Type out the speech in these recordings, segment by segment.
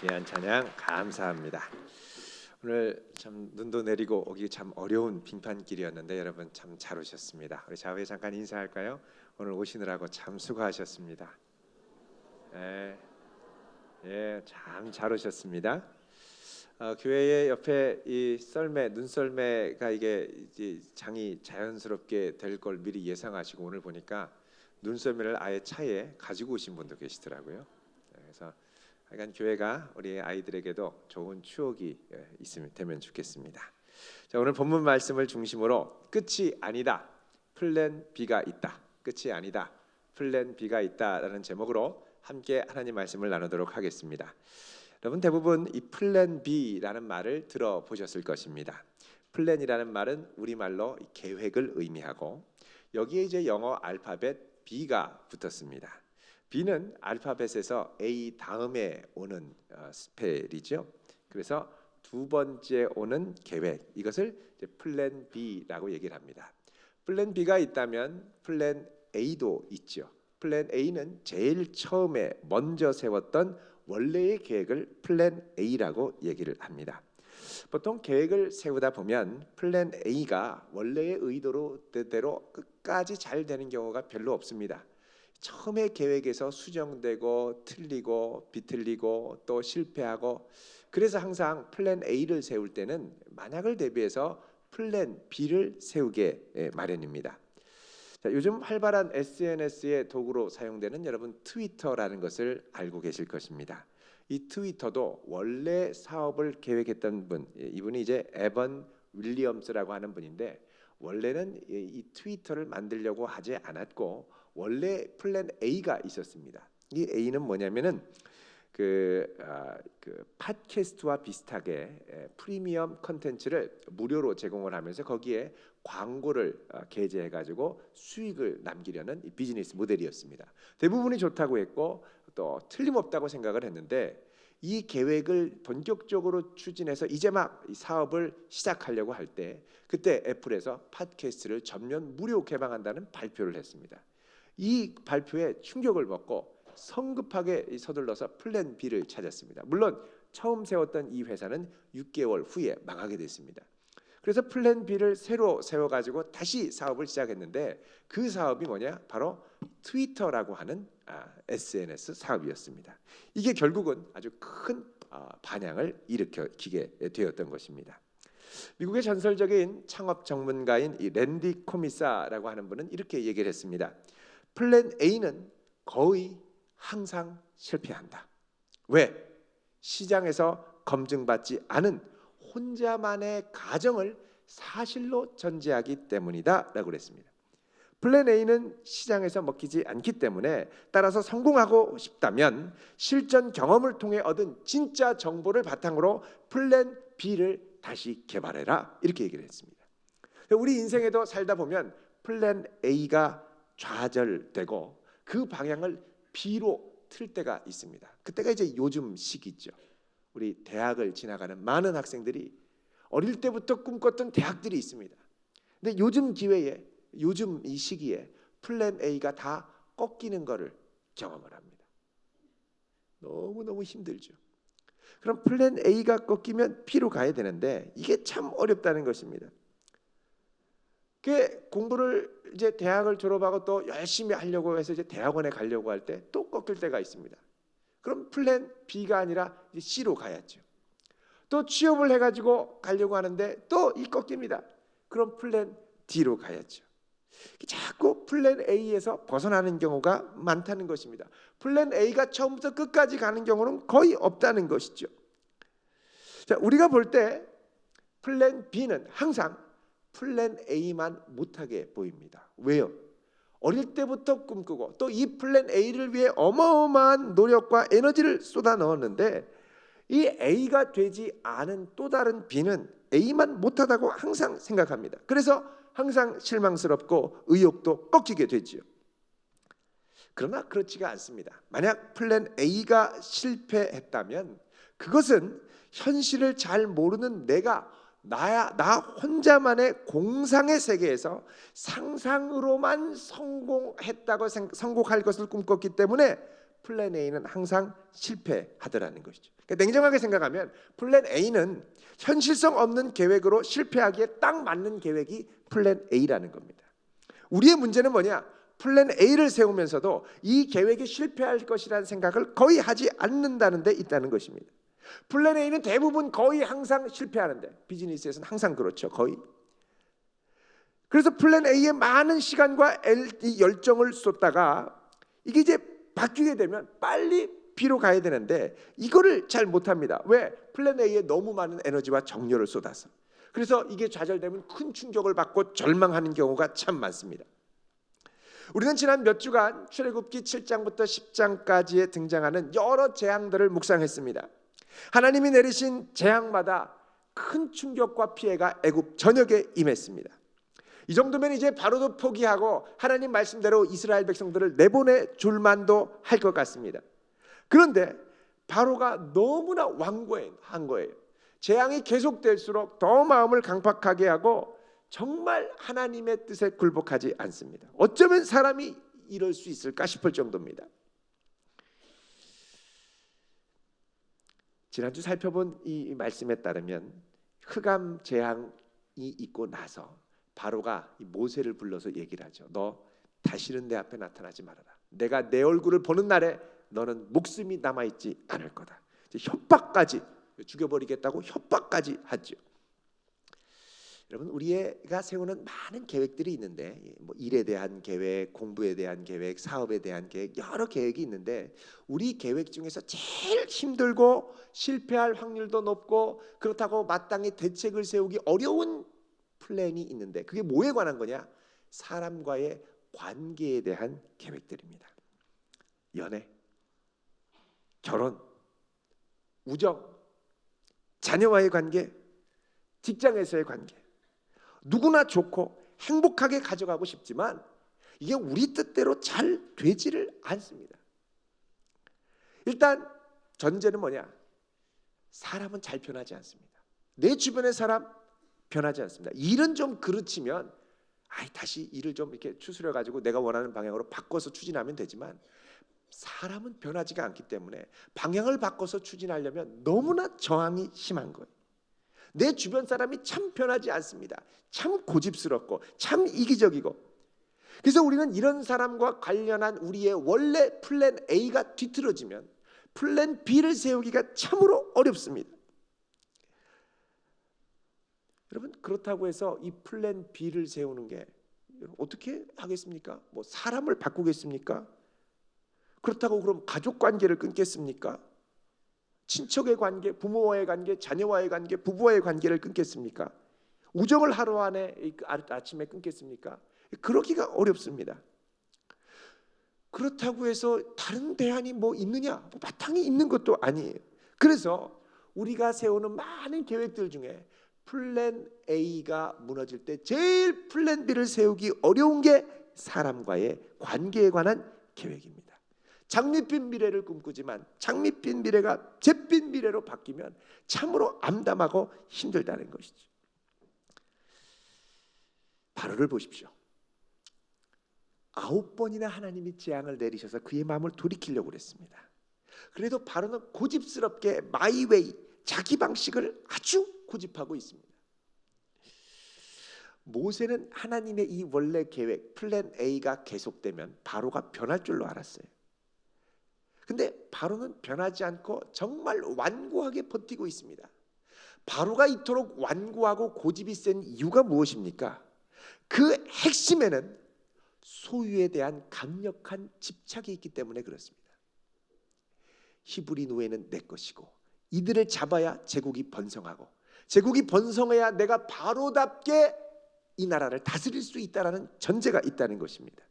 귀한 찬양 감사합니다. 오늘 참 눈도 내리고 오기 참 어려운 빙판길이었는데 여러분 참 잘 오셨습니다. 우리 좌우에 잠깐 인사할까요? 오늘 오시느라고 참 수고하셨습니다. 참 잘 오셨습니다. 교회의 옆에 이 썰매, 눈썰매가 이게 이제 장이 자연스럽게 될 걸 미리 예상하시고 오늘 보니까 눈썰매를 아예 차에 가지고 오신 분도 계시더라고요. 그래서 하여간 교회가 우리 아이들에게도 좋은 추억이 있으면 되면 좋겠습니다. 자, 오늘 본문 말씀을 중심으로 끝이 아니다, 플랜 B가 있다. 끝이 아니다, 플랜 B가 있다라는 제목으로 함께 하나님 말씀을 나누도록 하겠습니다. 여러분 대부분 이 플랜 B라는 말을 들어보셨을 것입니다. 플랜이라는 말은 우리말로 계획을 의미하고 여기에 이제 영어 알파벳 B가 붙었습니다. B는 알파벳에서 A 다음에 오는 스펠이죠. 그래서 두 번째 오는 계획, 이것을 이제 플랜 B라고 얘기를 합니다. 플랜 B가 있다면 플랜 A도 있죠. 플랜 A는 제일 처음에 먼저 세웠던 원래의 계획을 플랜 A라고 얘기를 합니다. 보통 계획을 세우다 보면 플랜 A가 원래의 의도대로 끝까지 잘 되는 경우가 별로 없습니다. 처음에 계획에서 수정되고 틀리고 비틀리고 또 실패하고, 그래서 항상 플랜 A를 세울 때는 만약을 대비해서 플랜 B를 세우게 마련입니다. 자, 요즘 활발한 SNS의 도구로 사용되는 여러분 트위터라는 것을 알고 계실 것입니다. 이 트위터도 원래 사업을 계획했던 분, 이분이 이제 에번 윌리엄스라고 하는 분인데 원래는 이 트위터를 만들려고 하지 않았고 원래 플랜 A가 있었습니다. 이 A는 뭐냐면은 그 팟캐스트와 비슷하게 프리미엄 컨텐츠를 무료로 제공을 하면서 거기에 광고를 게재해가지고 수익을 남기려는 비즈니스 모델이었습니다. 대부분이 좋다고 했고 또 틀림없다고 생각을 했는데 이 계획을 본격적으로 추진해서 이제 막 이 사업을 시작하려고 할 때 그때 애플에서 팟캐스트를 전면 무료 개방한다는 발표를 했습니다. 이 발표에 충격을 먹고 성급하게 서둘러서 플랜 B를 찾았습니다. 물론 처음 세웠던 이 회사는 6개월 후에 망하게 됐습니다. 그래서 플랜 B를 새로 세워가지고 다시 사업을 시작했는데 그 사업이 뭐냐? 바로 트위터라고 하는 SNS 사업이었습니다. 이게 결국은 아주 큰 반향을 일으키게 되었던 것입니다. 미국의 전설적인 창업 전문가인 이 랜디 코미사라고 하는 분은 이렇게 얘기를 했습니다. 플랜 A는 거의 항상 실패한다. 왜? 시장에서 검증받지 않은 혼자만의 가정을 사실로 전제하기 때문이다 라고 그랬습니다. 플랜 A는 시장에서 먹히지 않기 때문에 따라서 성공하고 싶다면 실전 경험을 통해 얻은 진짜 정보를 바탕으로 플랜 B를 다시 개발해라, 이렇게 얘기를 했습니다. 우리 인생에도 살다 보면 플랜 A가 좌절되고 그 방향을 B로 틀 때가 있습니다. 그때가 이제 요즘 시기죠. 우리 대학을 지나가는 많은 학생들이 어릴 때부터 꿈꿨던 대학들이 있습니다. 근데 요즘 기회에, 요즘 이 시기에 플랜 A가 다 꺾이는 것을 경험을 합니다. 너무너무 힘들죠. 그럼 플랜 A가 꺾이면 B로 가야 되는데 이게 참 어렵다는 것입니다. 그 공부를 이제 대학을 졸업하고 또 열심히 하려고 해서 이제 대학원에 가려고 할 때 또 꺾일 때가 있습니다. 그럼 플랜 B가 아니라 이제 C로 가야죠. 또 취업을 해가지고 가려고 하는데 또 이 꺾입니다. 그럼 플랜 D로 가야죠. 자꾸 플랜 A에서 벗어나는 경우가 많다는 것입니다. 플랜 A가 처음부터 끝까지 가는 경우는 거의 없다는 것이죠. 자, 우리가 볼 때 플랜 B는 항상 플랜 A만 못하게 보입니다. 왜요? 어릴 때부터 꿈꾸고 또 이 플랜 A를 위해 어마어마한 노력과 에너지를 쏟아 넣었는데 이 A가 되지 않은 또 다른 B는 A만 못하다고 항상 생각합니다. 그래서 항상 실망스럽고 의욕도 꺾이게 되죠. 그러나 그렇지가 않습니다. 만약 플랜 A가 실패했다면 그것은 현실을 잘 모르는 나 혼자만의 공상의 세계에서 상상으로만 성공할 것을 꿈꿨기 때문에 플랜 A는 항상 실패하더라는 것이죠. 그러니까 냉정하게 생각하면 플랜 A는 현실성 없는 계획으로 실패하기에 딱 맞는 계획이 플랜 A라는 겁니다. 우리의 문제는 뭐냐? 플랜 A를 세우면서도 이 계획이 실패할 것이라는 생각을 거의 하지 않는다는 데 있다는 것입니다. 플랜 A는 대부분 거의 항상 실패하는데, 비즈니스에서는 항상 그렇죠. 거의. 그래서 플랜 A에 많은 시간과 열정을 쏟다가 이게 이제 바뀌게 되면 빨리 B로 가야 되는데 이거를 잘 못합니다. 왜? 플랜 A에 너무 많은 에너지와 정열을 쏟아서. 그래서 이게 좌절되면 큰 충격을 받고 절망하는 경우가 참 많습니다. 우리는 지난 몇 주간 출애굽기 7장부터 10장까지에 등장하는 여러 재앙들을 묵상했습니다. 하나님이 내리신 재앙마다 큰 충격과 피해가 애굽 전역에 임했습니다. 이 정도면 이제 바로도 포기하고 하나님 말씀대로 이스라엘 백성들을 내보내 줄만도 할 것 같습니다. 그런데 바로가 너무나 완고한 거예요. 재앙이 계속될수록 더 마음을 강팍하게 하고 정말 하나님의 뜻에 굴복하지 않습니다. 어쩌면 사람이 이럴 수 있을까 싶을 정도입니다. 지난주 살펴본 이 말씀에 따르면 흑암 재앙이 있고 나서 바로가 모세를 불러서 얘기를 하죠. 너 다시는 내 앞에 나타나지 말아라. 내가 내 얼굴을 보는 날에 너는 목숨이 남아있지 않을 거다. 협박까지, 죽여버리겠다고 협박까지 하죠. 여러분, 우리가 세우는 많은 계획들이 있는데, 뭐 일에 대한 계획, 공부에 대한 계획, 사업에 대한 계획, 여러 계획이 있는데 우리 계획 중에서 제일 힘들고 실패할 확률도 높고 그렇다고 마땅히 대책을 세우기 어려운 플랜이 있는데, 그게 뭐에 관한 거냐? 사람과의 관계에 대한 계획들입니다. 연애, 결혼, 우정, 자녀와의 관계, 직장에서의 관계. 누구나 좋고 행복하게 가져가고 싶지만 이게 우리 뜻대로 잘 되지를 않습니다. 일단 전제는 뭐냐? 사람은 잘 변하지 않습니다. 내 주변의 사람 변하지 않습니다. 일은 좀 그르치면 다시 일을 좀 이렇게 추스려 가지고 내가 원하는 방향으로 바꿔서 추진하면 되지만 사람은 변하지가 않기 때문에 방향을 바꿔서 추진하려면 너무나 저항이 심한 거예요. 내 주변 사람이 참 변하지 않습니다. 참 고집스럽고 참 이기적이고. 그래서 우리는 이런 사람과 관련한 우리의 원래 플랜 A가 뒤틀어지면 플랜 B를 세우기가 참으로 어렵습니다. 여러분, 그렇다고 해서 이 플랜 B를 세우는 게 어떻게 하겠습니까? 뭐 사람을 바꾸겠습니까? 그렇다고 그럼 가족 관계를 끊겠습니까? 친척의 관계, 부모와의 관계, 자녀와의 관계, 부부와의 관계를 끊겠습니까? 우정을 하루 안에 아침에 끊겠습니까? 그러기가 어렵습니다. 그렇다고 해서 다른 대안이 뭐 있느냐? 마땅히 있는 것도 아니에요. 그래서 우리가 세우는 많은 계획들 중에 플랜 A가 무너질 때 제일 플랜 B를 세우기 어려운 게 사람과의 관계에 관한 계획입니다. 장밋빛 미래를 꿈꾸지만 장밋빛 미래가 잿빛 미래로 바뀌면 참으로 암담하고 힘들다는 것이죠. 바로를 보십시오. 9번이나 하나님이 재앙을 내리셔서 그의 마음을 돌이키려고 했습니다. 그래도 바로는 고집스럽게 마이웨이, 자기 방식을 아주 고집하고 있습니다. 모세는 하나님의 이 원래 계획 플랜 A가 계속되면 바로가 변할 줄로 알았어요. 근데 바로는 변하지 않고 정말 완고하게 버티고 있습니다. 바로가 이토록 완고하고 고집이 센 이유가 무엇입니까? 그 핵심에는 소유에 대한 강력한 집착이 있기 때문에 그렇습니다. 히브리 노예는 내 것이고 이들을 잡아야 제국이 번성하고 제국이 번성해야 내가 바로답게 이 나라를 다스릴 수 있다는 전제가 있다는 것입니다.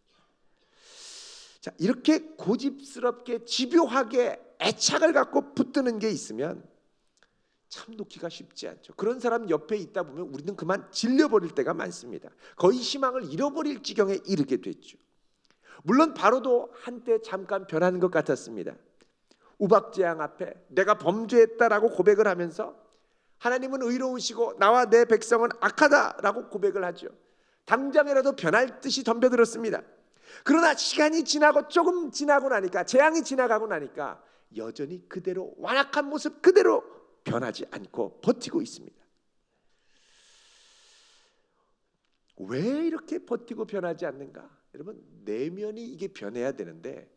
자, 이렇게 고집스럽게 집요하게 애착을 갖고 붙드는 게 있으면 참 놓기가 쉽지 않죠. 그런 사람 옆에 있다 보면 우리는 그만 질려버릴 때가 많습니다. 거의 희망을 잃어버릴 지경에 이르게 됐죠. 물론 바로도 한때 잠깐 변하는 것 같았습니다. 우박재앙 앞에 내가 범죄했다라고 고백을 하면서 하나님은 의로우시고 나와 내 백성은 악하다라고 고백을 하죠. 당장이라도 변할 듯이 덤벼들었습니다. 그러나 시간이 지나고 조금 지나고 나니까 재앙이 지나가고 나니까 여전히 그대로 완악한 모습 그대로 변하지 않고 버티고 있습니다. 왜 이렇게 버티고 변하지 않는가? 여러분, 내면이 이게 변해야 되는데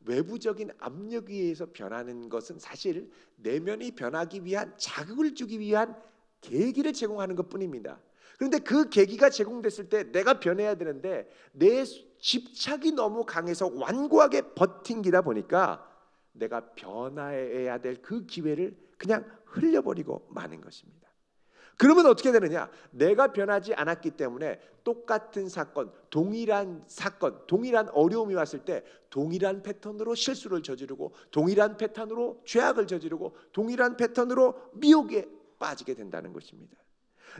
외부적인 압력에 의해서 변하는 것은 사실 내면이 변하기 위한 자극을 주기 위한 계기를 제공하는 것뿐입니다. 그런데 그 계기가 제공됐을 때 내가 변해야 되는데 내 집착이 너무 강해서 완고하게 버틴기다 보니까 내가 변화해야 될 그 기회를 그냥 흘려버리고 마는 것입니다. 그러면 어떻게 되느냐? 내가 변하지 않았기 때문에 똑같은 사건, 동일한 어려움이 왔을 때 동일한 패턴으로 실수를 저지르고 동일한 패턴으로 죄악을 저지르고 동일한 패턴으로 미혹에 빠지게 된다는 것입니다.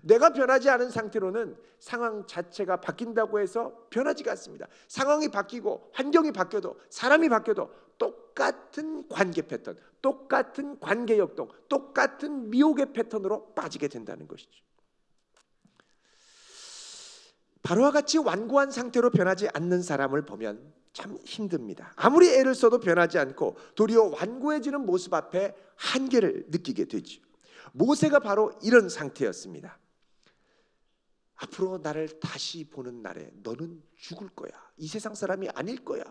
내가 변하지 않은 상태로는 상황 자체가 바뀐다고 해서 변하지가 않습니다. 상황이 바뀌고 환경이 바뀌어도 사람이 바뀌어도 똑같은 관계 패턴, 똑같은 관계 역동, 똑같은 미혹의 패턴으로 빠지게 된다는 것이죠. 바로와 같이 완고한 상태로 변하지 않는 사람을 보면 참 힘듭니다. 아무리 애를 써도 변하지 않고 도리어 완고해지는 모습 앞에 한계를 느끼게 되죠. 모세가 바로 이런 상태였습니다. 앞으로 나를 다시 보는 날에 너는 죽을 거야. 이 세상 사람이 아닐 거야.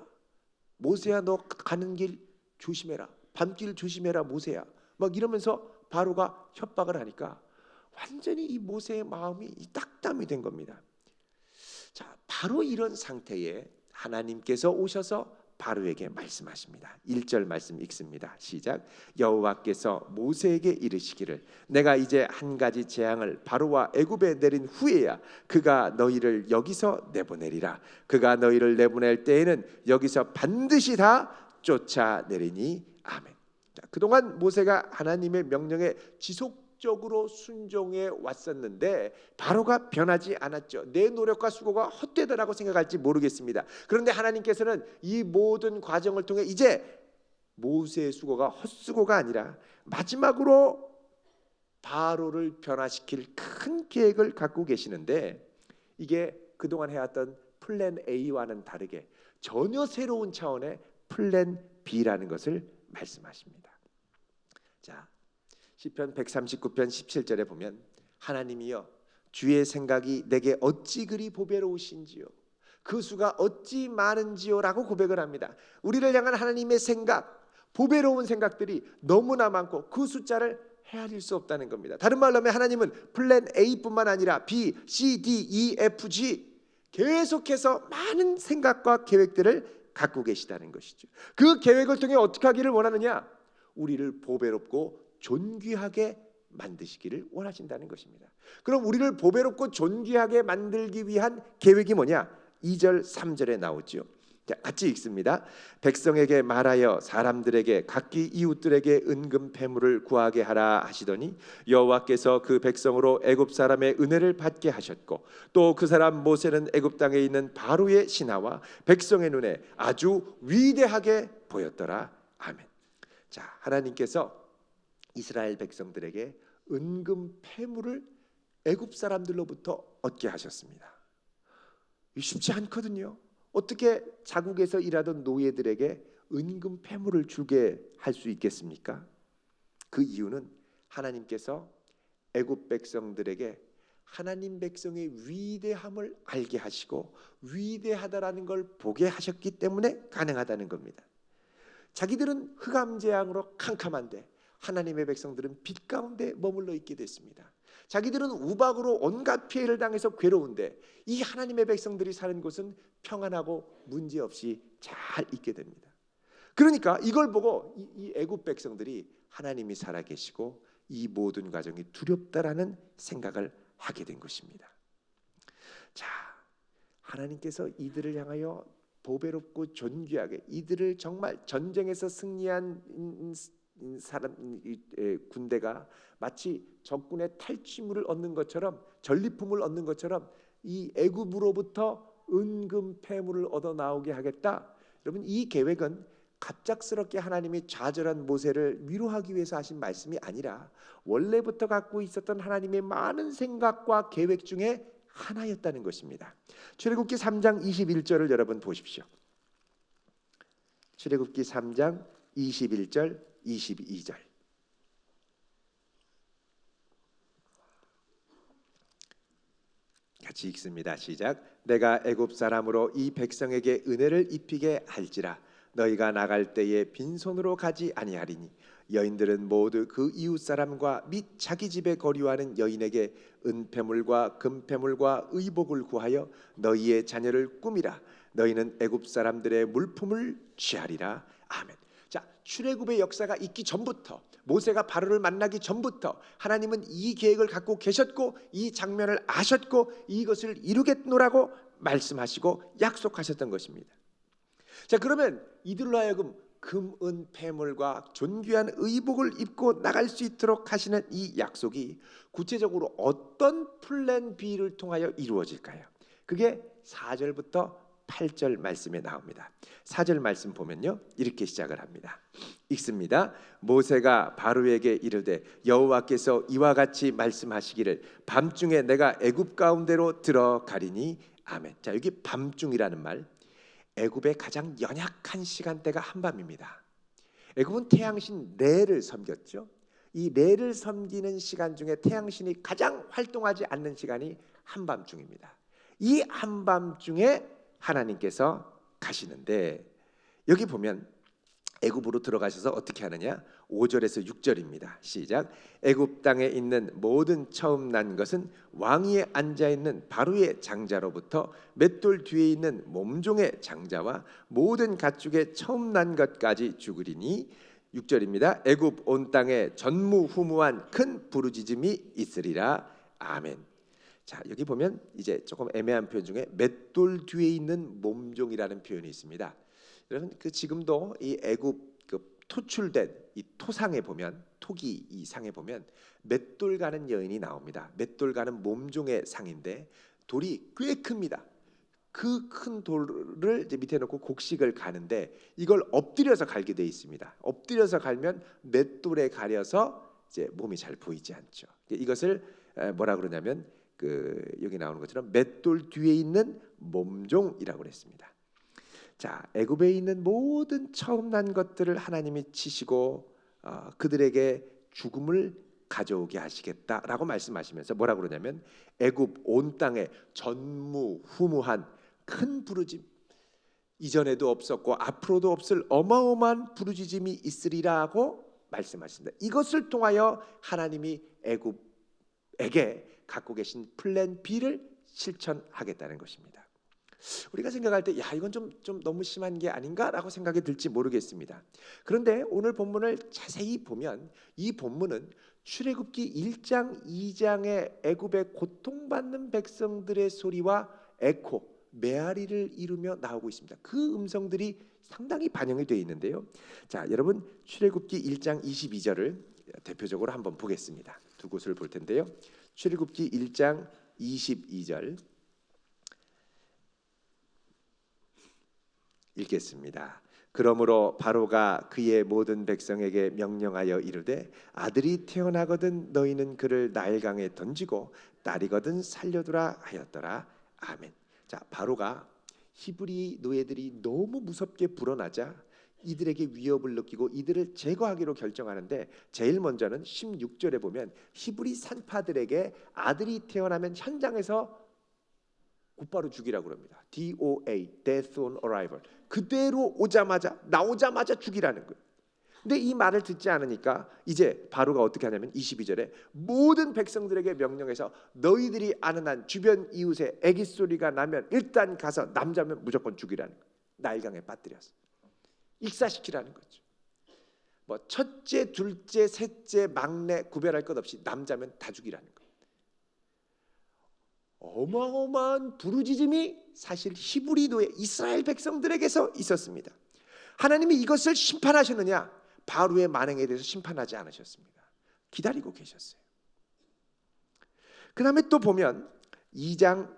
모세야, 너 가는 길 조심해라. 밤길 조심해라, 모세야. 막 이러면서 바로가 협박을 하니까 완전히 이 모세의 마음이 딱담이 된 겁니다. 자, 바로 이런 상태에 하나님께서 오셔서 바로에게 말씀하십니다. 1절 말씀 읽습니다. 시작. 여호와께서 모세에게 이르시기를 내가 이제 한 가지 재앙을 바로와 애굽에 내린 후에야 그가 너희를 여기서 내보내리라. 그가 너희를 내보낼 때에는 여기서 반드시 다 쫓아내리니 아멘. 자, 그동안 모세가 하나님의 명령에 지속적으로 순종해 왔었는데 바로가 변하지 않았죠. 내 노력과 수고가 헛되다라고 생각할지 모르겠습니다. 그런데 하나님께서는 이 모든 과정을 통해 이제 모세의 수고가 헛수고가 아니라 마지막으로 바로를 변화시킬 큰 계획을 갖고 계시는데 이게 그동안 해왔던 플랜 A와는 다르게 전혀 새로운 차원의 플랜 B라는 것을 말씀하십니다. 자, 시편 139편 17절에 보면 하나님이여 주의 생각이 내게 어찌 그리 보배로우신지요 그 수가 어찌 많은지요라고 고백을 합니다. 우리를 향한 하나님의 생각, 보배로운 생각들이 너무나 많고 그 숫자를 헤아릴 수 없다는 겁니다. 다른 말로 하면 하나님은 플랜 A뿐만 아니라 B, C, D, E, F, G 계속해서 많은 생각과 계획들을 갖고 계시다는 것이죠. 그 계획을 통해 어떻게 하기를 원하느냐? 우리를 보배롭고 존귀하게 만드시기를 원하신다는 것입니다. 그럼 우리를 보배롭고 존귀하게 만들기 위한 계획이 뭐냐? 2절 3절에 나오죠. 자, 같이 읽습니다. 백성에게 말하여 사람들에게 각기 이웃들에게 은금 패물을 구하게 하라 하시더니 여호와께서 그 백성으로 애굽 사람의 은혜를 받게 하셨고 또 그 사람 모세는 애굽 땅에 있는 바로의 신하와 백성의 눈에 아주 위대하게 보였더라. 아멘. 자, 하나님께서 이스라엘 백성들에게 은금 패물을 애굽 사람들로부터 얻게 하셨습니다. 쉽지 않거든요. 어떻게 자국에서 일하던 노예들에게 은금 패물을 주게 할 수 있겠습니까? 그 이유는 하나님께서 애굽 백성들에게 하나님 백성의 위대함을 알게 하시고 위대하다라는 걸 보게 하셨기 때문에 가능하다는 겁니다. 자기들은 흑암재앙으로 캄캄한데 하나님의 백성들은 빛 가운데 머물러 있게 됐습니다. 자기들은 우박으로 온갖 피해를 당해서 괴로운데 이 하나님의 백성들이 사는 곳은 평안하고 문제없이 잘 있게 됩니다. 그러니까 이걸 보고 이 애굽 백성들이 하나님이 살아계시고 이 모든 과정이 두렵다라는 생각을 하게 된 것입니다. 자, 하나님께서 이들을 향하여 보배롭고 존귀하게 이들을 정말 전쟁에서 승리한 군대가 마치 적군의 탈취물을 얻는 것처럼 전리품을 얻는 것처럼 이 애굽으로부터 은금 패물을 얻어 나오게 하겠다. 여러분, 이 계획은 갑작스럽게 하나님이 좌절한 모세를 위로하기 위해서 하신 말씀이 아니라 원래부터 갖고 있었던 하나님의 많은 생각과 계획 중에 하나였다는 것입니다. 출애굽기 3장 21절을 여러분 보십시오. 출애굽기 3장 21절 22절 같이 읽습니다. 시작. 내가 애굽 사람으로 이 백성에게 은혜를 입히게 할지라 너희가 나갈 때에 빈손으로 가지 아니하리니 여인들은 모두 그 이웃 사람과 및 자기 집에 거류하는 여인에게 은폐물과 금폐물과 의복을 구하여 너희의 자녀를 꾸미라. 너희는 애굽 사람들의 물품을 취하리라. 아멘. 자, 출애굽의 역사가 있기 전부터, 모세가 바로를 만나기 전부터 하나님은 이 계획을 갖고 계셨고 이 장면을 아셨고 이것을 이루겠노라고 말씀하시고 약속하셨던 것입니다. 자, 그러면 이들로 하여금 금, 은, 폐물과 존귀한 의복을 입고 나갈 수 있도록 하시는 이 약속이 구체적으로 어떤 플랜 B를 통하여 이루어질까요? 그게 4절부터 8절 말씀에 나옵니다. 4절 말씀 보면요, 이렇게 시작을 합니다. 읽습니다. 모세가 바로에게 이르되 여호와께서 이와 같이 말씀하시기를 밤중에 내가 애굽 가운데로 들어가리니 아멘. 자, 여기 밤중이라는 말, 애굽의 가장 연약한 시간대가 한밤입니다. 애굽은 태양신 레를 섬겼죠. 이 레를 섬기는 시간 중에 태양신이 가장 활동하지 않는 시간이 한밤중입니다. 이 한밤중에 하나님께서 가시는데 여기 보면 애굽으로 들어가셔서 어떻게 하느냐? 5절에서 6절입니다. 시작. 애굽 땅에 있는 모든 처음 난 것은 왕위에 앉아 있는 바로의 장자로부터 맷돌 뒤에 있는 몸종의 장자와 모든 가축의 처음 난 것까지 죽으리니 6절입니다. 애굽 온 땅에 전무후무한 큰 부르짖음이 있으리라. 아멘. 자, 여기 보면 이제 조금 애매한 표현 중에 맷돌 뒤에 있는 몸종이라는 표현이 있습니다. 여러분, 그 지금도 이 애굽 그 토출된 이 토상에 보면, 토기 이 상에 보면 맷돌 가는 여인이 나옵니다. 맷돌 가는 몸종의 상인데 돌이 꽤 큽니다. 그 큰 돌을 이제 밑에 놓고 곡식을 가는데 이걸 엎드려서 갈게 돼 있습니다. 엎드려서 갈면 맷돌에 가려서 이제 몸이 잘 보이지 않죠. 이것을 뭐라 그러냐면 그 여기 나오는 것처럼 맷돌 뒤에 있는 몸종이라고 그랬습니다. 자, 애굽에 있는 모든 처음 난 것들을 하나님이 치시고 그들에게 죽음을 가져오게 하시겠다라고 말씀하시면서 뭐라 그러냐면 애굽 온 땅에 전무후무한 큰 부르짖음, 이전에도 없었고 앞으로도 없을 어마어마한 부르짖음이 있으리라고 말씀하십니다. 이것을 통하여 하나님이 애굽에게 갖고 계신 플랜 B를 실천하겠다는 것입니다. 우리가 생각할 때 야, 이건 좀 너무 심한 게 아닌가라고 생각이 들지 모르겠습니다. 그런데 오늘 본문을 자세히 보면 이 본문은 출애굽기 1장 2장의 애굽의 고통받는 백성들의 소리와 에코, 메아리를 이루며 나오고 있습니다. 그 음성들이 상당히 반영이 되어 있는데요. 자, 여러분 출애굽기 1장 22절을 대표적으로 한번 보겠습니다. 두 곳을 볼 텐데요. 출애굽기 1장 22절 읽겠습니다. 그러므로 바로가 그의 모든 백성에게 명령하여 이르되 아들이 태어나거든 너희는 그를 나일강에 던지고 딸이거든 살려두라 하였더라. 아멘. 자, 바로가 히브리 노예들이 너무 무섭게 불어나자 이들에게 위협을 느끼고 이들을 제거하기로 결정하는데 제일 먼저는 16절에 보면 히브리 산파들에게 아들이 태어나면 현장에서 곧바로 죽이라고 합니다. DOA, Death on Arrival. 그대로 오자마자 나오자마자 죽이라는 거예요. 근데 이 말을 듣지 않으니까 이제 바로가 어떻게 하냐면 22절에 모든 백성들에게 명령해서 너희들이 아는 한 주변 이웃의 애기 소리가 나면 일단 가서 남자면 무조건 죽이라는 거예요. 나일강에 빠뜨려서 익사시키라는 거죠. 뭐 첫째, 둘째, 셋째, 막내 구별할 것 없이 남자면 다 죽이라는 거예요. 어마어마한 부르짖음이 사실 히브리 노예 이스라엘 백성들에게서 있었습니다. 하나님이 이것을 심판하셨느냐? 바로의 만행에 대해서 심판하지 않으셨습니다. 기다리고 계셨어요. 그 다음에 또 보면 2장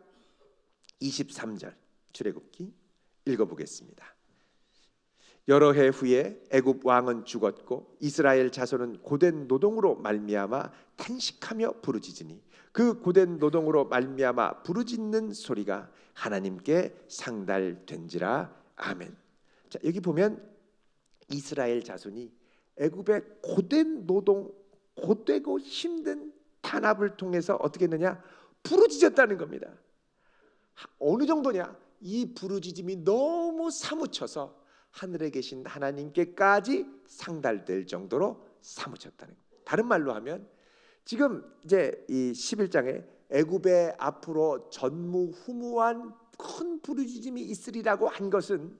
23절 출애굽기 읽어보겠습니다. 여러 해 후에 애굽 왕은 죽었고 이스라엘 자손은 고된 노동으로 말미암아 탄식하며 부르짖으니 그 고된 노동으로 말미암아 부르짖는 소리가 하나님께 상달된지라. 아멘. 자, 여기 보면 이스라엘 자손이 애굽의 고된 노동, 고되고 힘든 탄압을 통해서 어떻게 했느냐? 부르짖었다는 겁니다. 어느 정도냐? 이 부르짖음이 너무 사무쳐서 하늘에 계신 하나님께까지 상달될 정도로 사무쳤다는 겁니다. 다른 말로 하면 지금 이제 이 11장에 애굽의 앞으로 전무후무한 큰 부르짖음이 있으리라고 한 것은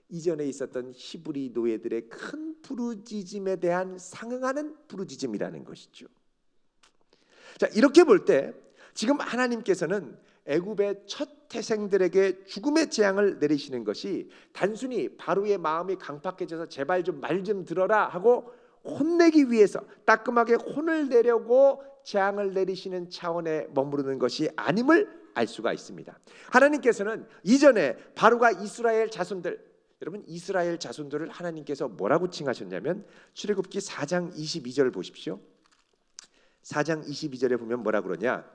이전에 있었던 히브리 노예들의 큰 부르짖음에 대한 상응하는 부르짖음이라는 것이죠. 자, 이렇게 볼 때 지금 하나님께서는 애굽의 첫 태생들에게 죽음의 재앙을 내리시는 것이 단순히 바로의 마음이 강팍해져서 제발 좀 말 좀 들어라 하고 혼내기 위해서 따끔하게 혼을 내려고 재앙을 내리시는 차원에 머무르는 것이 아님을 알 수가 있습니다. 하나님께서는 이전에 바로가 이스라엘 자손들, 여러분 이스라엘 자손들을 하나님께서 뭐라고 칭하셨냐면 출애굽기 4장 22절 보십시오. 4장 22절에 보면 뭐라 그러냐?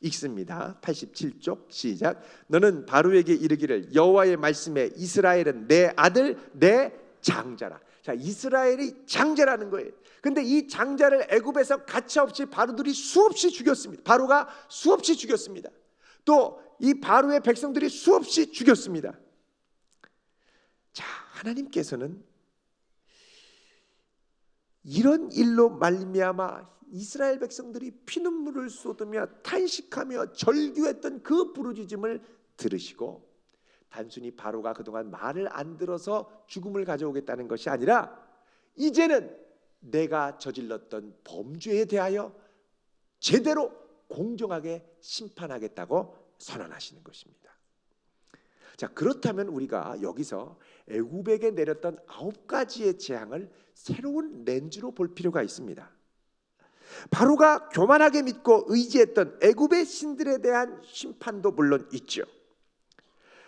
읽습니다. 87쪽 시작. 너는 바로에게 이르기를 여호와의 말씀에 이스라엘은 내 아들 내 장자라. 자, 이스라엘이 장자라는 거예요. 근데 이 장자를 애굽에서 가차없이 바로들이 수없이 죽였습니다. 바로가 수없이 죽였습니다. 또 이 바로의 백성들이 수없이 죽였습니다. 자, 하나님께서는 이런 일로 말미암아 이스라엘 백성들이 피눈물을 쏟으며 탄식하며 절규했던 그 부르짖음을 들으시고 단순히 바로가 그동안 말을 안 들어서 죽음을 가져오겠다는 것이 아니라 이제는 내가 저질렀던 범죄에 대하여 제대로 공정하게 심판하겠다고 선언하시는 것입니다. 자, 그렇다면 우리가 여기서 애굽에게 내렸던 9가지의 재앙을 새로운 렌즈로 볼 필요가 있습니다. 바로가 교만하게 믿고 의지했던 애굽의 신들에 대한 심판도 물론 있죠.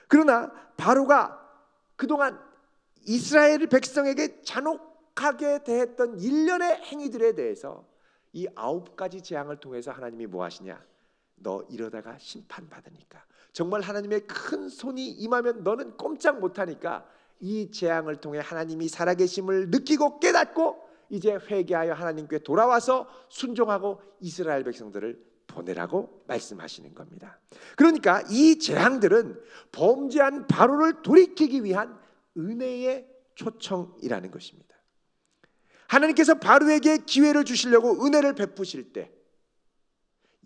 그러나 바로가 그동안 이스라엘 백성에게 잔혹하게 대했던 일련의 행위들에 대해서 이 9가지 재앙을 통해서 하나님이 뭐 하시냐? 너 이러다가 심판받으니까, 정말 하나님의 큰 손이 임하면 너는 꼼짝 못하니까 이 재앙을 통해 하나님이 살아계심을 느끼고 깨닫고 이제 회개하여 하나님께 돌아와서 순종하고 이스라엘 백성들을 보내라고 말씀하시는 겁니다. 그러니까 이 재앙들은 범죄한 바로를 돌이키기 위한 은혜의 초청이라는 것입니다. 하나님께서 바로에게 기회를 주시려고 은혜를 베푸실 때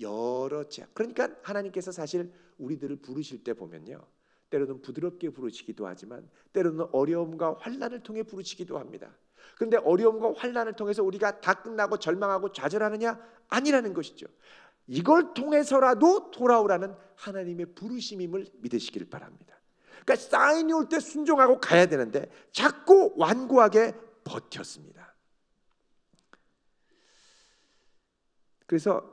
여러 재앙, 그러니까 하나님께서 사실 우리들을 부르실 때 보면요, 때로는 부드럽게 부르시기도 하지만 때로는 어려움과 환난을 통해 부르시기도 합니다. 그런데 어려움과 환난을 통해서 우리가 다 끝나고 절망하고 좌절하느냐? 아니라는 것이죠. 이걸 통해서라도 돌아오라는 하나님의 부르심임을 믿으시기를 바랍니다. 그러니까 사인이 올 때 순종하고 가야 되는데 자꾸 완고하게 버텼습니다. 그래서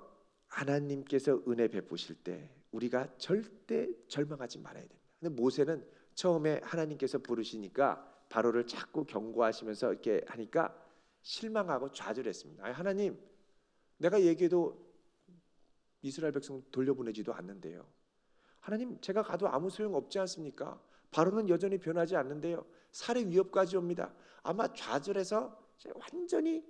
하나님께서 은혜 베푸실 때 우리가 절대 절망하지 말아야 됩니다. 근데 모세는 처음에 하나님께서 부르시니까 바로를 자꾸 경고하시면서 이렇게 하니까 실망하고 좌절했습니다. 하나님, 내가 얘기해도 이스라엘 백성 돌려보내지도 않는데요. 하나님, 제가 가도 아무 소용 없지 않습니까? 바로는 여전히 변하지 않는데요. 살해 위협까지 옵니다. 아마 좌절해서 완전히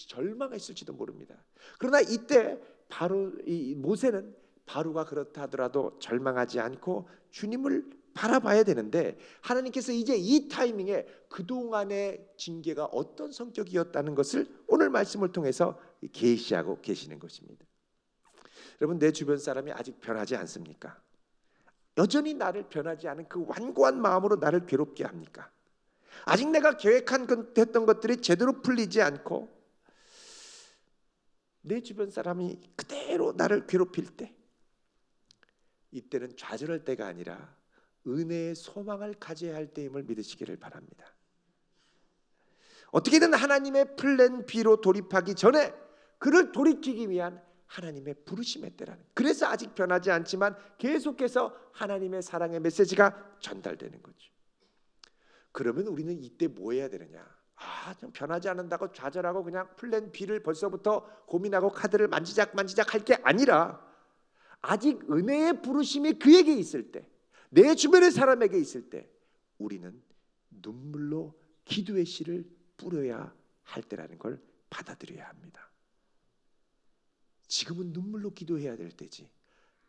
절망했을지도 모릅니다. 그러나 이때 바로 이 모세는 바로가 그렇다 하더라도 절망하지 않고 주님을 바라봐야 되는데 하나님께서 이제 이 타이밍에 그동안의 징계가 어떤 성격이었다는 것을 오늘 말씀을 통해서 계시하고 계시는 것입니다. 여러분, 내 주변 사람이 아직 변하지 않습니까? 여전히 나를 변하지 않은 그 완고한 마음으로 나를 괴롭게 합니까? 아직 내가 했던 것들이 제대로 풀리지 않고 내 주변 사람이 그대로 나를 괴롭힐 때, 이때는 좌절할 때가 아니라 은혜의 소망을 가져야 할 때임을 믿으시기를 바랍니다. 어떻게든 하나님의 플랜 B로 돌입하기 전에 그를 돌이키기 위한 하나님의 부르심의 때라는, 그래서 아직 변하지 않지만 계속해서 하나님의 사랑의 메시지가 전달되는 거죠. 그러면 우리는 이때 뭐 해야 되느냐? 좀 변하지 않는다고 좌절하고 그냥 플랜 B를 벌써부터 고민하고 카드를 만지작 할 게 아니라 아직 은혜의 부르심이 그에게 있을 때, 내 주변의 사람에게 있을 때 우리는 눈물로 기도의 씨를 뿌려야 할 때라는 걸 받아들여야 합니다. 지금은 눈물로 기도해야 될 때지.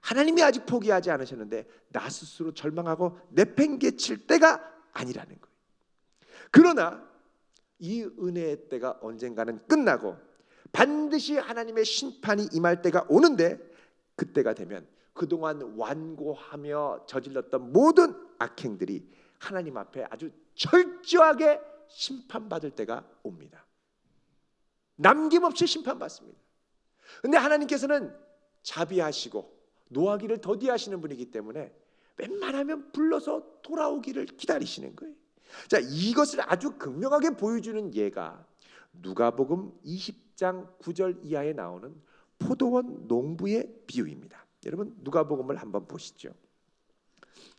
하나님이 아직 포기하지 않으셨는데 나 스스로 절망하고 내팽개칠 때가 아니라는 거예요. 그러나 이 은혜의 때가 언젠가는 끝나고 반드시 하나님의 심판이 임할 때가 오는데, 그때가 되면 그동안 완고하며 저질렀던 모든 악행들이 하나님 앞에 아주 철저하게 심판받을 때가 옵니다. 남김없이 심판받습니다. 근데 하나님께서는 자비하시고 노하기를 더디하시는 분이기 때문에 웬만하면 불러서 돌아오기를 기다리시는 거예요. 자, 이것을 아주 극명하게 보여주는 예가 누가복음 20장 9절 이하에 나오는 포도원 농부의 비유입니다. 여러분 누가복음을 한번 보시죠.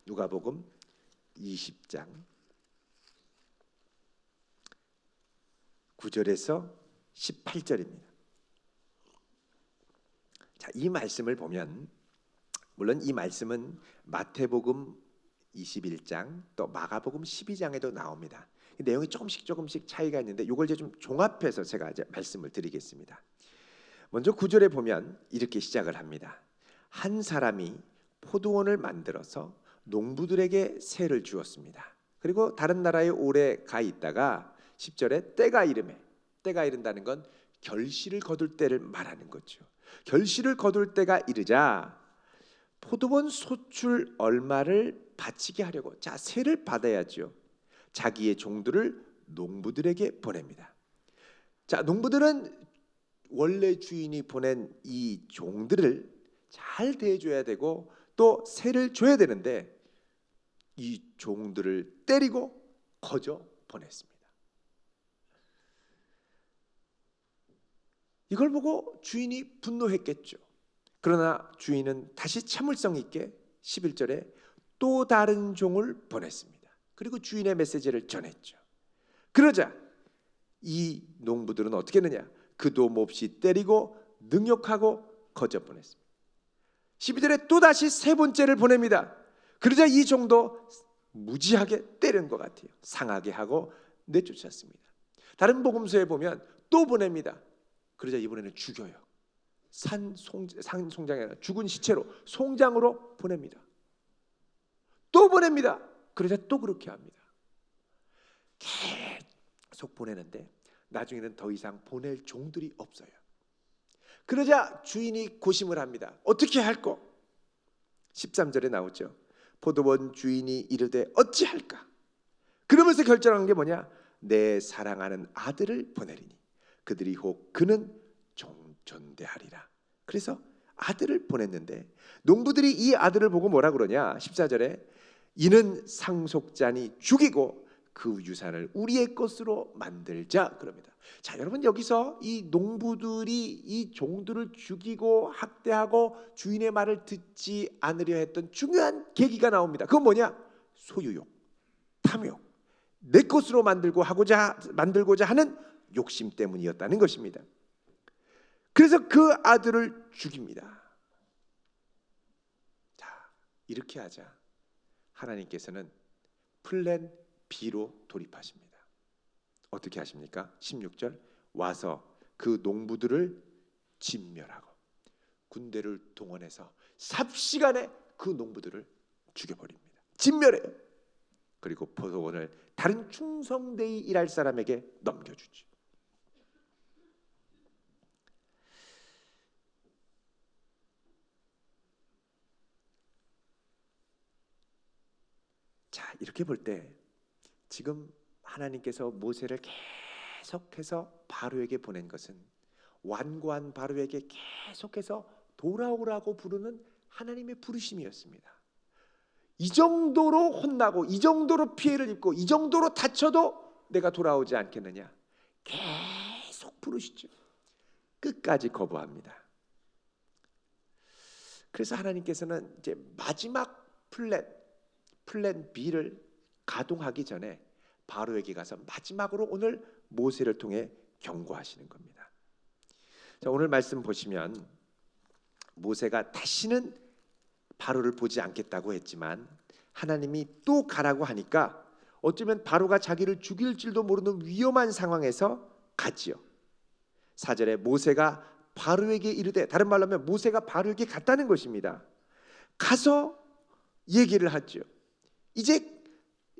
누가복음 20장 9절에서 18절입니다. 자, 이 말씀을 보면, 물론 이 말씀은 마태복음 21장 또 마가복음 12장에도 나옵니다. 내용이 조금씩 차이가 있는데 이걸 이제 좀 종합해서 제가 이제 말씀을 드리겠습니다. 먼저 9절에 보면 이렇게 시작을 합니다. 한 사람이 포도원을 만들어서 농부들에게 세를 주었습니다. 그리고 다른 나라에 오래 가 있다가 10절에 때가 이름에, 때가 이른다는 건 결실을 거둘 때를 말하는 거죠. 결실을 거둘 때가 이르자 포도원 소출 얼마를 바치게 하려고, 자, 세를 받아야죠. 자기의 종들을 농부들에게 보냅니다. 자, 농부들은 원래 주인이 보낸 이 종들을 잘 대해줘야 되고 또 세를 줘야 되는데 이 종들을 때리고 거저 보냈습니다. 이걸 보고 주인이 분노했겠죠. 그러나 주인은 다시 참을성 있게 11절에 또 다른 종을 보냈습니다. 그리고 주인의 메시지를 전했죠. 그러자 이 농부들은 어떻게 했느냐? 그도 몹시 때리고 능욕하고 거저 보냈습니다. 12절에 또 다시 세 번째를 보냅니다. 그러자 이 종도 무지하게 때린 것 같아요. 상하게 하고 내쫓았습니다. 다른 복음서에 보면 또 보냅니다. 그러자 이번에는 죽여요. 산 송장이 아니라 죽은 시체로 송장으로 보냅니다. 또 보냅니다. 그러자 또 그렇게 합니다. 계속 보내는데 나중에는 더 이상 보낼 종들이 없어요. 그러자 주인이 고심을 합니다. 어떻게 할꼬? 13절에 나오죠. 포도원 주인이 이르되 어찌할까? 그러면서 결정한 게 뭐냐? 내 사랑하는 아들을 보내리니 그들이 혹 그는 존대하리라. 그래서 아들을 보냈는데 농부들이 이 아들을 보고 뭐라 그러냐? 14절에 이는 상속자니 죽이고 그 유산을 우리의 것으로 만들자 그럽니다. 자, 여러분 여기서 이 농부들이 이 종들을 죽이고 학대하고 주인의 말을 듣지 않으려 했던 중요한 계기가 나옵니다. 그건 뭐냐? 소유욕, 탐욕, 내 것으로 만들고자 하는 욕심 때문이었다는 것입니다. 그래서 그 아들을 죽입니다. 자, 이렇게 하자 하나님께서는 플랜 B로 돌입하십니다. 어떻게 하십니까? 16절 와서 그 농부들을 진멸하고 군대를 동원해서 삽시간에 그 농부들을 죽여버립니다. 진멸해요. 그리고 포도원을 다른 충성되이 일할 사람에게 넘겨주죠. 자, 이렇게 볼 때 지금 하나님께서 모세를 계속해서 바로에게 보낸 것은 완고한 바로에게 계속해서 돌아오라고 부르는 하나님의 부르심이었습니다. 이 정도로 혼나고 이 정도로 피해를 입고 이 정도로 다쳐도 내가 돌아오지 않겠느냐? 계속 부르시죠. 끝까지 거부합니다. 그래서 하나님께서는 이제 마지막 플랜 B를 가동하기 전에 바로에게 가서 마지막으로 오늘 모세를 통해 경고하시는 겁니다. 자, 오늘 말씀 보시면 모세가 다시는 바로를 보지 않겠다고 했지만 하나님이 또 가라고 하니까 어쩌면 바로가 자기를 죽일 줄도 모르는 위험한 상황에서 가지요. 4절에 모세가 바로에게 이르되, 다른 말로 하면 모세가 바로에게 갔다는 것입니다. 가서 얘기를 하죠. 이제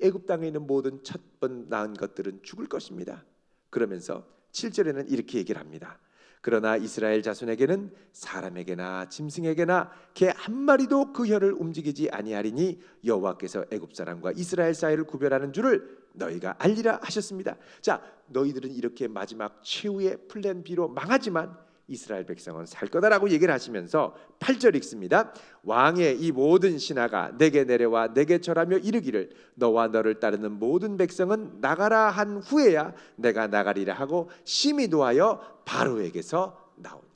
애굽 땅에 있는 모든 첫 번 낳은 것들은 죽을 것입니다. 그러면서 7절에는 이렇게 얘기를 합니다. 그러나 이스라엘 자손에게는 사람에게나 짐승에게나 개 한 마리도 그 혀를 움직이지 아니하리니 여호와께서 애굽 사람과 이스라엘 사이를 구별하는 줄을 너희가 알리라 하셨습니다. 자, 너희들은 이렇게 마지막 최후의 플랜 B로 망하지만 이스라엘 백성은 살 거다라고 얘기를 하시면서 8절 읽습니다. 왕의 이 모든 신하가 내게 내려와 내게 절하며 이르기를 너와 너를 따르는 모든 백성은 나가라 한 후에야 내가 나가리라 하고 심히 노하여 바로에게서 나오니라.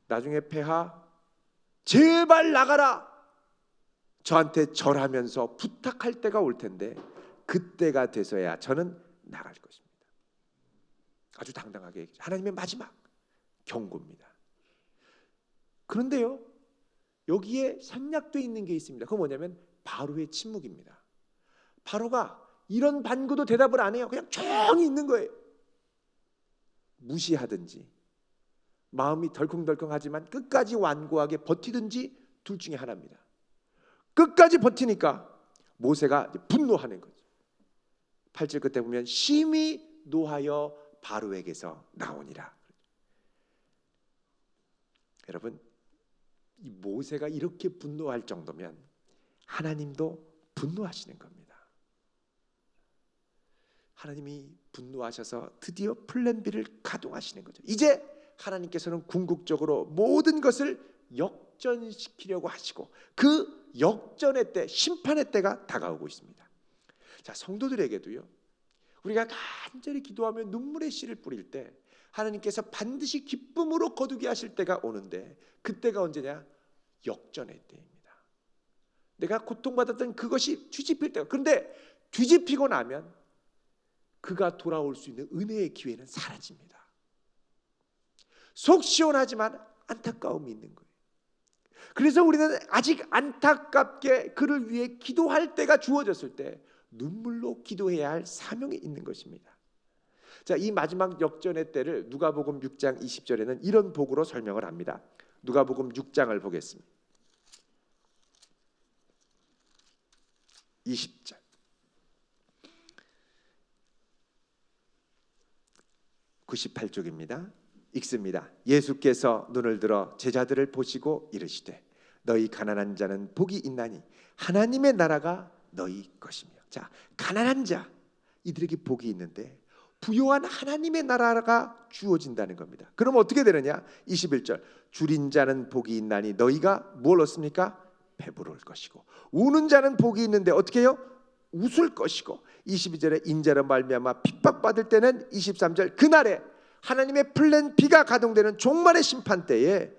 나중에 폐하 제발 나가라, 저한테 절하면서 부탁할 때가 올 텐데 그때가 돼서야 저는 나갈 것입니다. 아주 당당하게 얘기죠. 하나님의 마지막 경고입니다. 그런데요, 여기에 생략되어 있는 게 있습니다. 그건 뭐냐면 바로의 침묵입니다. 바로가 이런 반구도 대답을 안 해요. 그냥 조용히 있는 거예요. 무시하든지 마음이 덜컹덜컹하지만 끝까지 완고하게 버티든지 둘 중에 하나입니다. 끝까지 버티니까 모세가 분노하는 거죠. 8절 끝에 보면 심히 노하여 바로에게서 나오니라. 여러분, 이 모세가 이렇게 분노할 정도면 하나님도 분노하시는 겁니다. 하나님이 분노하셔서 드디어 플랜 B를 가동하시는 거죠. 이제 하나님께서는 궁극적으로 모든 것을 역전시키려고 하시고 그 역전의 때, 심판의 때가 다가오고 있습니다. 자, 성도들에게도요, 우리가 간절히 기도하며 눈물의 씨를 뿌릴 때 하나님께서 반드시 기쁨으로 거두게 하실 때가 오는데, 그때가 언제냐? 역전의 때입니다. 내가 고통받았던 그것이 뒤집힐 때가. 그런데 뒤집히고 나면 그가 돌아올 수 있는 은혜의 기회는 사라집니다. 속 시원하지만 안타까움이 있는 거예요. 그래서 우리는 아직 안타깝게 그를 위해 기도할 때가 주어졌을 때 눈물로 기도해야 할 사명이 있는 것입니다. 자, 이 마지막 역전의 때를 누가복음 6장 20절에는 이런 복으로 설명을 합니다. 누가복음 6장을 보겠습니다. 20절. (98쪽입니다) 읽습니다. 예수께서 눈을 들어 제자들을 보시고 이르시되 너희 가난한 자는 복이 있나니 하나님의 나라가 너희 것이며. 자, 가난한 자, 이들에게 복이 있는데 부요한 하나님의 나라가 주어진다는 겁니다. 그럼 어떻게 되느냐? 21절. 줄인 자는 복이 있나니 너희가 뭘 얻습니까? 배부를 것이고, 우는 자는 복이 있는데 어떻게 해요? 웃을 것이고. 22절에 인자로 말미암아 핍박받을 때는 23절 그날에 하나님의 플랜 B가 가동되는 종말의 심판 때에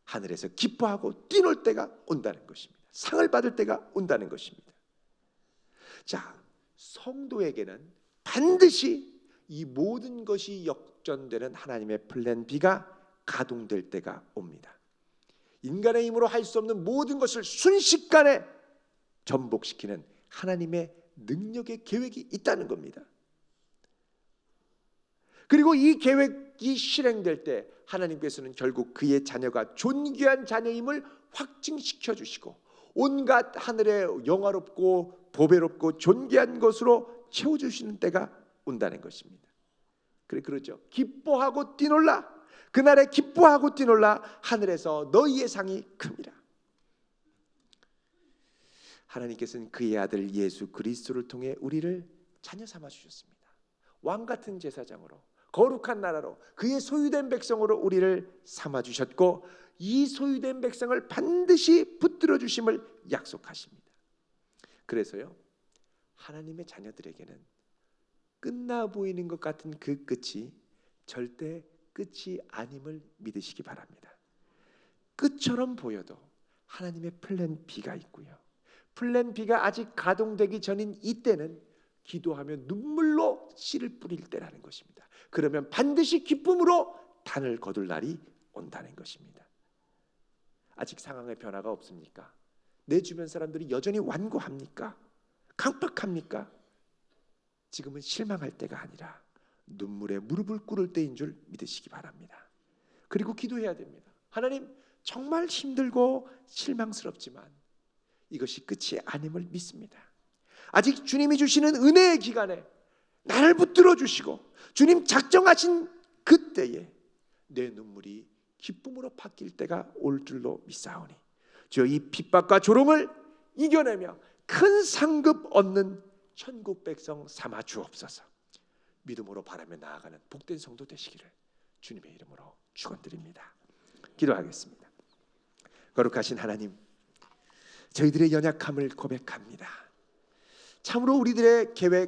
하늘에서 기뻐하고 뛰놀 때가 온다는 것입니다. 상을 받을 때가 온다는 것입니다. 자, 성도에게는 반드시 이 모든 것이 역전되는 하나님의 플랜 B가 가동될 때가 옵니다. 인간의 힘으로 할 수 없는 모든 것을 순식간에 전복시키는 하나님의 능력의 계획이 있다는 겁니다. 그리고 이 계획이 실행될 때 하나님께서는 결국 그의 자녀가 존귀한 자녀임을 확증시켜 주시고 온갖 하늘의 영화롭고 보배롭고 존귀한 것으로 채워주시는 때가 온다는 것입니다. 그래, 그러죠. 기뻐하고 뛰놀라. 그날에 기뻐하고 뛰놀라. 하늘에서 너희의 상이 큽니다. 하나님께서는 그의 아들 예수 그리스도를 통해 우리를 자녀 삼아 주셨습니다. 왕 같은 제사장으로, 거룩한 나라로, 그의 소유된 백성으로 우리를 삼아 주셨고 이 소유된 백성을 반드시 붙들어 주심을 약속하십니다. 그래서요, 하나님의 자녀들에게는 끝나 보이는 것 같은 그 끝이 절대 끝이 아님을 믿으시기 바랍니다. 끝처럼 보여도 하나님의 플랜 B가 있고요, 플랜 B가 아직 가동되기 전인 이때는 기도하며 눈물로 씨를 뿌릴 때라는 것입니다. 그러면 반드시 기쁨으로 단을 거둘 날이 온다는 것입니다. 아직 상황의 변화가 없습니까? 내 주변 사람들이 여전히 완고합니까? 강팍합니까? 지금은 실망할 때가 아니라 눈물에 무릎을 꿇을 때인 줄 믿으시기 바랍니다. 그리고 기도해야 됩니다. 하나님, 정말 힘들고 실망스럽지만 이것이 끝이 아님을 믿습니다. 아직 주님이 주시는 은혜의 기간에 나를 붙들어 주시고 주님 작정하신 그때에 내 눈물이 기쁨으로 바뀔 때가 올 줄로 믿사오니 주여, 이 핍박과 조롱을 이겨내며 큰 상급 얻는 천국 백성 삼아 주옵소서. 믿음으로 바라며 나아가는 복된 성도 되시기를 주님의 이름으로 축원드립니다. 기도하겠습니다. 거룩하신 하나님, 저희들의 연약함을 고백합니다. 참으로 우리들의 계획,